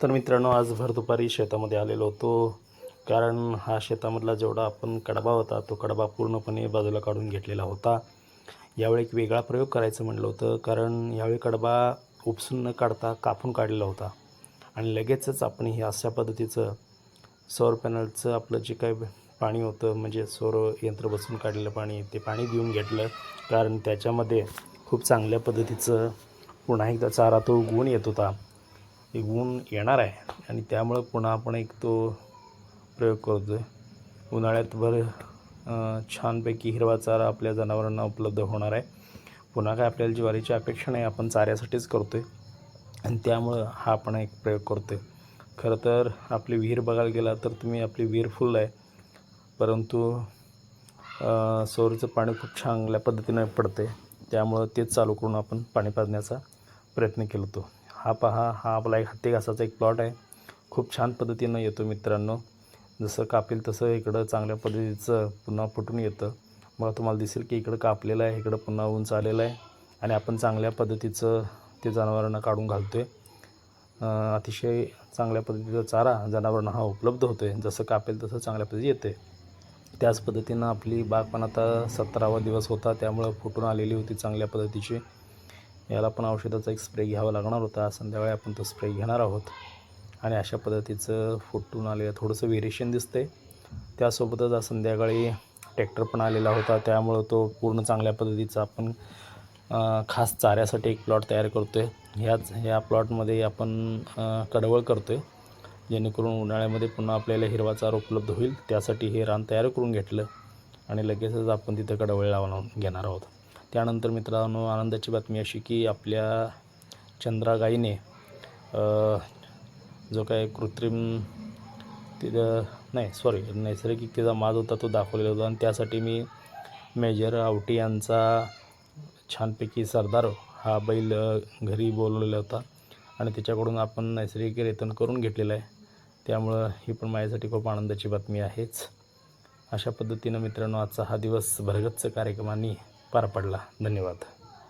तर मित्रांनो, आज भर दुपारी शेतामध्ये आलेलो होतो, कारण हा शेतामधला जेवढा आपण कडबा होता तो कडबा पूर्णपणे बाजूला काढून घेतलेला होता. यावेळी एक वेगळा प्रयोग करायचं म्हणलं होतं, कारण यावेळी कडबा उपसून न काढता कापून काढलेला होता आणि लगेचच आपण हे अशा पद्धतीचं सौर पॅनलचं आपलं जे काही पाणी होतं, म्हणजे सौर यंत्र बसवून काढलेलं पाणी, ते पाणी देऊन घेतलं. कारण त्याच्यामध्ये खूप चांगल्या पद्धतीचं पुन्हा एकदा चारा तो उगवून येत होता, ऊन येणार आहे आणि त्यामुळं पुन्हा आपण एक तो प्रयोग करतो आहे. उन्हाळ्यात छानपैकी हिरवा चारा आपल्या जनावरांना उपलब्ध होणार आहे. पुन्हा काय आपल्याला ज्वारीची अपेक्षा नाही, आपण चाऱ्यासाठीच करतो आहे आणि त्यामुळं हा आपण एक प्रयोग करतो आहे. खरं तर आपली विहीर बघायला गेला तर तुम्ही आपली विहीर फुल आहे, परंतु सौरचं पाणी खूप चांगल्या पद्धतीनं पडते, त्यामुळं तेच चालू करून आपण पाणी पाजण्याचा प्रयत्न केला होतो. हा पहा, हा आपला एक हत्ती घासाचा एक प्लॉट आहे. खूप छान पद्धतीनं येतो मित्रांनो. जसं कापेल तसं इकडं चांगल्या पद्धतीचं पुन्हा फुटून येतं. मग तुम्हाला दिसेल की इकडं कापलेलं आहे, इकडं पुन्हा उंच आलेलं आहे आणि आपण चांगल्या पद्धतीचं ते जनावरांना काढून घालतो आहे. अतिशय चांगल्या पद्धतीचा चारा जनावरांना हा उपलब्ध होतो आहे. जसं कापेल तसं चांगल्या पद्धती येते. त्याच पद्धतीनं आपली बाग पण आता 17वा दिवस होता, त्यामुळं फुटून आलेली होती चांगल्या पद्धतीची. याला पण औषधाचा एक स्प्रे घ्यावा लागणार होता. संध्याकाळी आपण तो स्प्रे घेणार आहोत आणि अशा पद्धतीचं फुटून आलेलं थोडंसं व्हेरिएशन दिसतंय. त्यासोबतच आज संध्याकाळी ट्रॅक्टर पण आलेला होता, त्यामुळं तो पूर्ण चांगल्या पद्धतीचा आपण खास चाऱ्यासाठी एक प्लॉट तयार करतो आहे. ह्या प्लॉटमध्ये आपण कडवळ करतो आहे, जेणेकरून उन्हाळ्यामध्ये पुन्हा आपल्याला हिरवा चारा उपलब्ध होईल. त्यासाठी हे रान तयार करून घेतलं आणि लगेचच आपण तिथं कडवळ लावून घेणार आहोत. त्यानंतर मित्रांनो, आनंदाची बातमी अशी की आपल्या चंद्रा गाईने जो काही कृत्रिम नैसर्गिक तिचा माज होता तो दाखवलेला होता आणि त्यासाठी मी मेजर आवटी यांचा छानपैकी सरदार हा बैल घरी बोलवलेला होता आणि त्याच्याकडून आपण नैसर्गिक रेतन करून घेतलेलं आहे. त्यामुळं ही पण माझ्यासाठी खूप आनंदाची बातमी आहेच. अशा पद्धतीनं मित्रांनो, आजचा हा दिवस भरगच्च कार्यक्रमांनी पार पडला. धन्यवाद.